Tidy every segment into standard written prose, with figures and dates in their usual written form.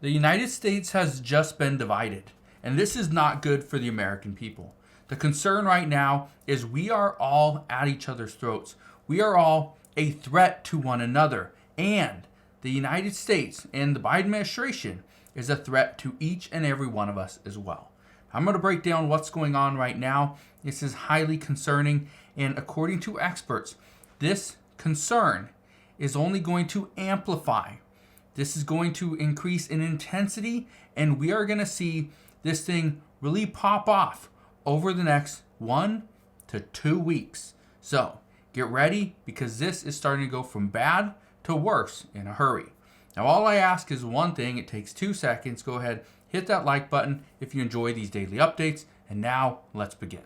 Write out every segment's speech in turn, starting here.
The United States has just been divided, and this is not good for the American people. The concern right now is we are all at each other's throats. We are all a threat to one another, and the United States and the Biden administration is a threat to each and every one of us as well. I'm going to break down what's going on right now. This is highly concerning, and according to experts, this concern is only going to amplify. This is going to increase in intensity, and we are going to see this thing really pop off over the next 1 to 2 weeks. So get ready, because this is starting to go from bad to worse in a hurry. Now, all I ask is one thing. It takes 2 seconds. Go ahead, hit that like button if you enjoy these daily updates. And now let's begin.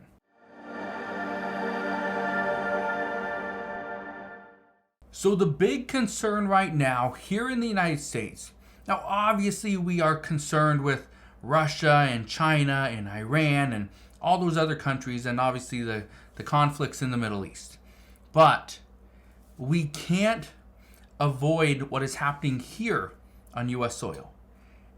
So the big concern right now here in the United States, now obviously we are concerned with Russia and China and Iran and all those other countries, and obviously the conflicts in the Middle East. But we can't avoid what is happening here on U.S. soil.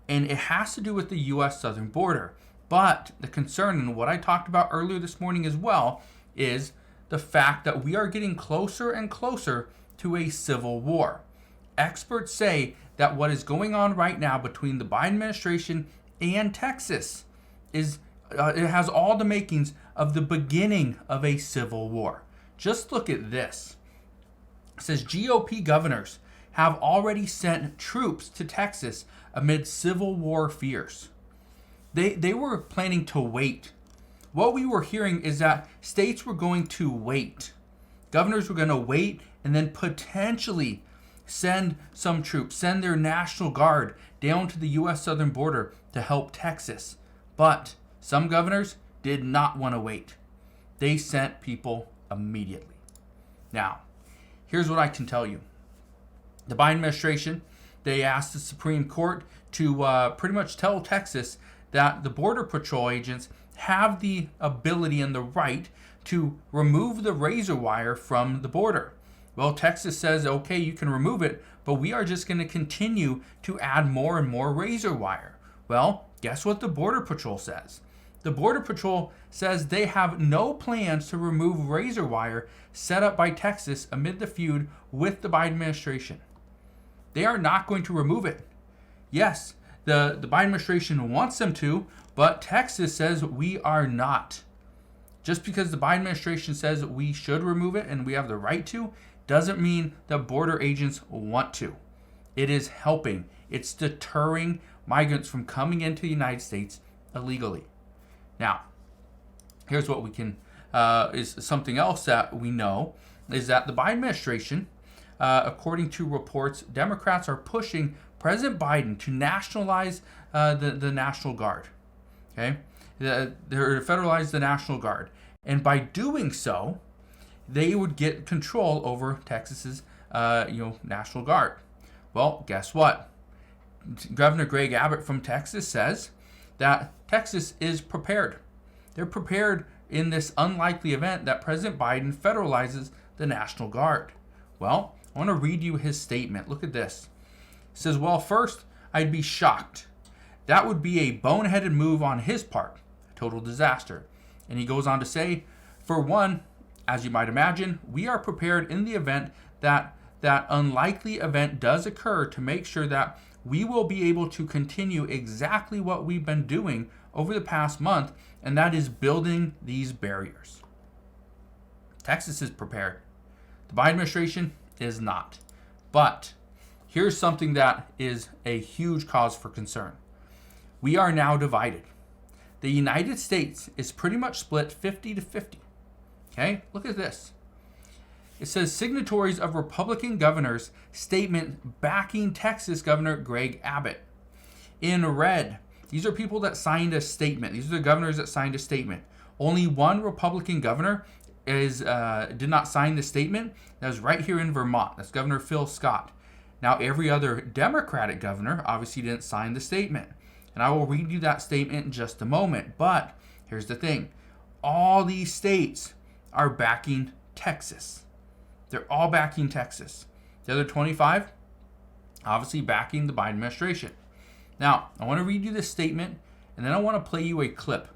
And it has to do with the U.S. southern border. But the concern, and what I talked about earlier this morning as well, is the fact that we are getting closer and closer to a civil war. Experts say that what is going on right now between the Biden administration and Texas is it has all the makings of the beginning of a civil war. Just look at this. It says GOP governors have already sent troops to Texas amid civil war fears. They were planning to wait. What we were hearing is that states were going to wait. Governors were going to wait and then potentially send some troops, send their National Guard down to the U.S. southern border to help Texas. But some governors did not want to wait. They sent people immediately. Now, here's what I can tell you. The Biden administration, they asked the Supreme Court to pretty much tell Texas that the Border Patrol agents have the ability and the right to remove the razor wire from the border. Well, Texas says, okay, you can remove it, but we are just going to continue to add more and more razor wire. Well, guess what the Border Patrol says? The Border Patrol says they have no plans to remove razor wire set up by Texas amid the feud with the Biden administration. They are not going to remove it. Yes, the Biden administration wants them to, but Texas says we are not. Just because the Biden administration says we should remove it and we have the right to, doesn't mean that border agents want to. It is helping. It's deterring migrants from coming into the United States illegally. Now, here's what we can, is something else that we know, is that the Biden administration, according to reports, Democrats are pushing President Biden to nationalize the National Guard. Okay? They're to federalize the National Guard. And by doing so, they would get control over Texas's National Guard. Well, guess what? Governor Greg Abbott from Texas says that Texas is prepared. They're prepared in this unlikely event that President Biden federalizes the National Guard. Well, I want to read you his statement. Look at this. It says, well, first, I'd be shocked. That would be a boneheaded move on his part. A total disaster. And he goes on to say, for one, as you might imagine, we are prepared in the event that that unlikely event does occur to make sure that we will be able to continue exactly what we've been doing over the past month, and that is building these barriers. Texas is prepared. The Biden administration is not. But here's something that is a huge cause for concern. We are now divided. The United States is pretty much split 50-50. Okay, look at this. It says signatories of Republican governor's statement backing Texas Governor Greg Abbott. In red, these are people that signed a statement. These are the governors that signed a statement. Only one Republican governor did not sign the statement. That was right here in Vermont. That's Governor Phil Scott. Now, every other Democratic governor obviously didn't sign the statement. And I will read you that statement in just a moment. But here's the thing. All these states are backing Texas. They're all backing Texas. The other 25, obviously backing the Biden administration. Now, I want to read you this statement, and then I want to play you a clip.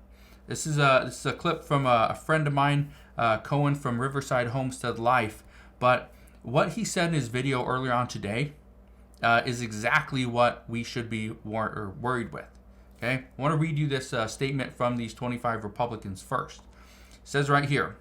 This is a clip from a friend of mine, Cohen from Riverside Homestead Life. But what he said in his video earlier on today is exactly what we should be worried with. Okay, I want to read you this statement from these 25 Republicans first. It says right here,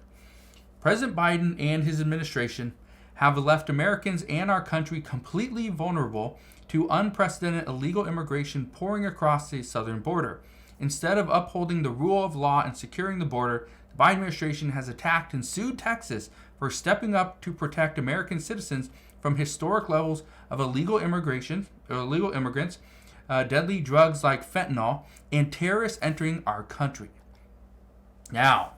President Biden and his administration have left Americans and our country completely vulnerable to unprecedented illegal immigration pouring across the southern border. Instead of upholding the rule of law and securing the border, the Biden administration has attacked and sued Texas for stepping up to protect American citizens from historic levels of illegal immigrants, deadly drugs like fentanyl, and terrorists entering our country. Now,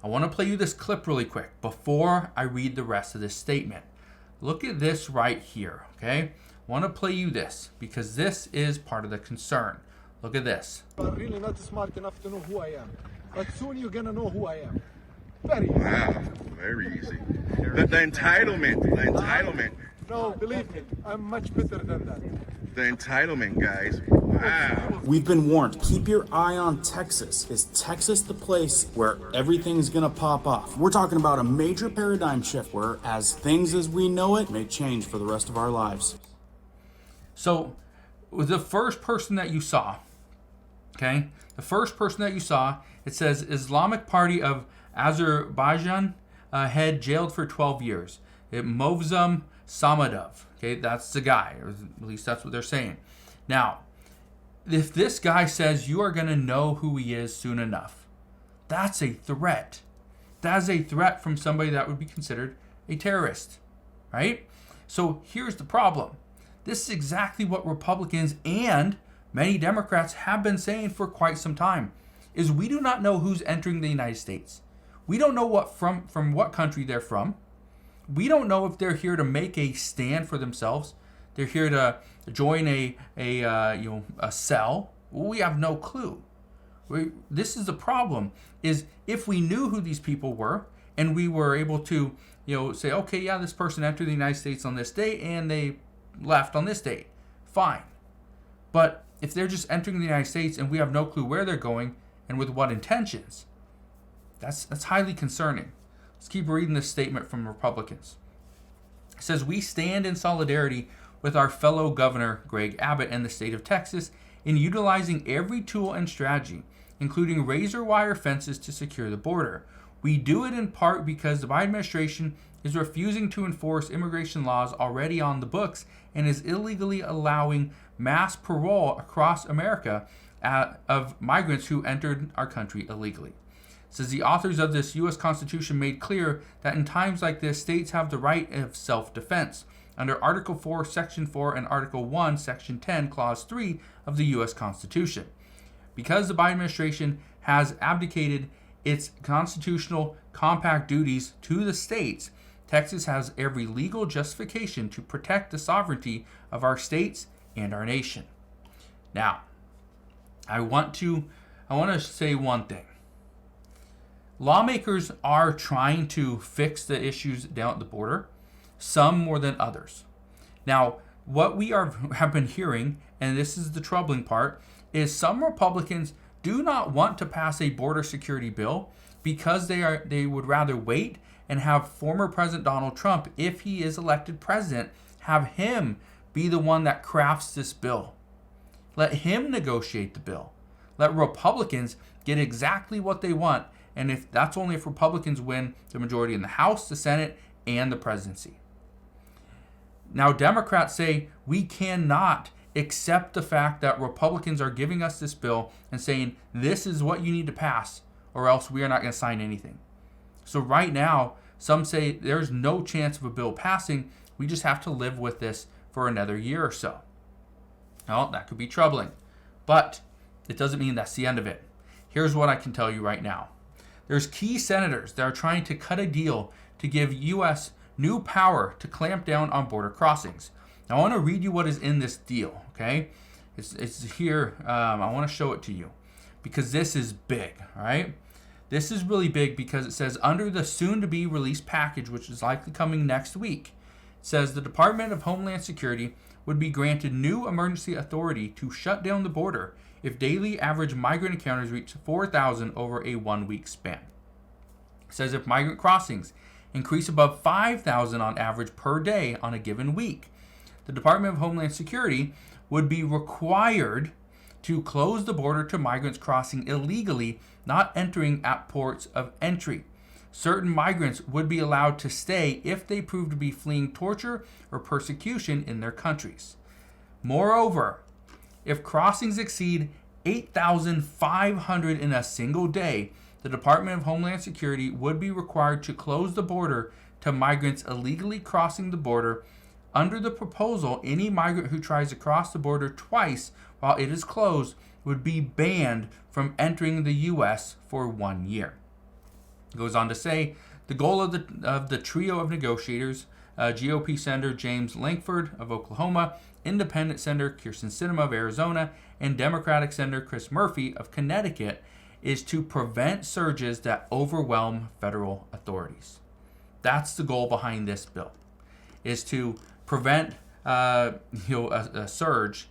I want to play you this clip really quick before I read the rest of this statement. Look at this right here, okay? I want to play you this because this is part of the concern. Look at this. I'm really not smart enough to know who I am, but soon you're gonna know who I am. Very easy. Wow, very easy. The entitlement. No, believe me, I'm much better than that. The entitlement, guys. Wow. We've been warned. Keep your eye on Texas. Is Texas the place where everything's gonna pop off? We're talking about a major paradigm shift where, as things as we know it may change for the rest of our lives. So, the first person that you saw, okay? The first person that you saw, it says Islamic Party of Azerbaijan head jailed for 12 years. Movzam Samadov. Okay, that's the guy, or at least that's what they're saying. Now, if this guy says you are going to know who he is soon enough, that's a threat. That is a threat from somebody that would be considered a terrorist, right? So here's the problem. This is exactly what Republicans and many Democrats have been saying for quite some time, is we do not know who's entering the United States. We don't know what from what country they're from. We don't know if they're here to make a stand for themselves. They're here to join a cell. We have no clue. This is the problem. Is if we knew who these people were and we were able to say, okay, yeah, this person entered the United States on this date and they left on this date, fine. But if they're just entering the United States and we have no clue where they're going and with what intentions, that's highly concerning. Let's keep reading this statement from Republicans. It says, we stand in solidarity with our fellow Governor Greg Abbott and the state of Texas in utilizing every tool and strategy, including razor wire fences to secure the border. We do it in part because the Biden administration is refusing to enforce immigration laws already on the books and is illegally allowing mass parole across America of migrants who entered our country illegally. It says the authors of this U.S. Constitution made clear that in times like this, states have the right of self-defense under Article 4, Section 4, and Article 1, Section 10, Clause 3 of the U.S. Constitution. Because the Biden administration has abdicated its constitutional compact duties to the states, Texas has every legal justification to protect the sovereignty of our states and our nation. Now, I want to say one thing. Lawmakers are trying to fix the issues down at the border, some more than others. Now, what we have been hearing, and this is the troubling part, is some Republicans do not want to pass a border security bill because they would rather wait and have former President Donald Trump, if he is elected president, have him be the one that crafts this bill. Let him negotiate the bill. Let Republicans get exactly what they want, and if that's only if Republicans win the majority in the House, the Senate, and the presidency. Now, Democrats say we cannot accept the fact that Republicans are giving us this bill and saying this is what you need to pass or else we are not going to sign anything. So right now, some say there's no chance of a bill passing. We just have to live with this for another year or so. Well, that could be troubling, but it doesn't mean that's the end of it. Here's what I can tell you right now. There's key senators that are trying to cut a deal to give U.S. new power to clamp down on border crossings. Now, I want to read you what is in this deal, okay? It's here. I want to show it to you because this is big, all right? This is really big because it says under the soon-to-be released package, which is likely coming next week, it says the Department of Homeland Security would be granted new emergency authority to shut down the border if daily average migrant encounters reach 4,000 over a 1-week span. It says if migrant crossings increase above 5,000 on average per day on a given week, the Department of Homeland Security would be required to close the border to migrants crossing illegally, not entering at ports of entry. Certain migrants would be allowed to stay if they prove to be fleeing torture or persecution in their countries. Moreover, if crossings exceed 8,500 in a single day, the Department of Homeland Security would be required to close the border to migrants illegally crossing the border. Under the proposal, any migrant who tries to cross the border twice while it is closed would be banned from entering the U.S. for 1 year. It goes on to say, the goal of the trio of negotiators, GOP Senator James Lankford of Oklahoma, Independent Senator Kyrsten Sinema of Arizona, and Democratic Senator Chris Murphy of Connecticut, is to prevent surges that overwhelm federal authorities. That's the goal behind this bill, is to prevent a surge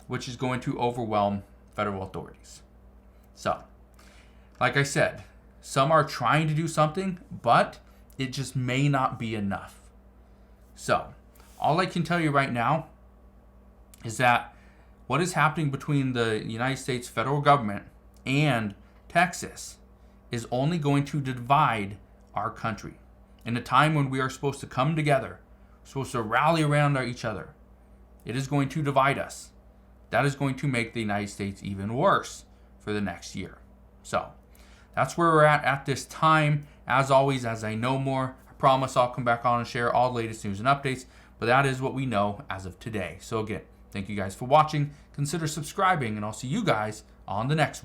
which is going to overwhelm federal authorities. So, like I said, some are trying to do something, but it just may not be enough. So, all I can tell you right now is that what is happening between the United States federal government and Texas is only going to divide our country. In a time when we are supposed to come together, supposed to rally around each other, it is going to divide us. That is going to make the United States even worse for the next year. So, that's where we're at this time. As always, as I know more, I promise I'll come back on and share all the latest news and updates, but that is what we know as of today. So again, thank you guys for watching. Consider subscribing, and I'll see you guys on the next one.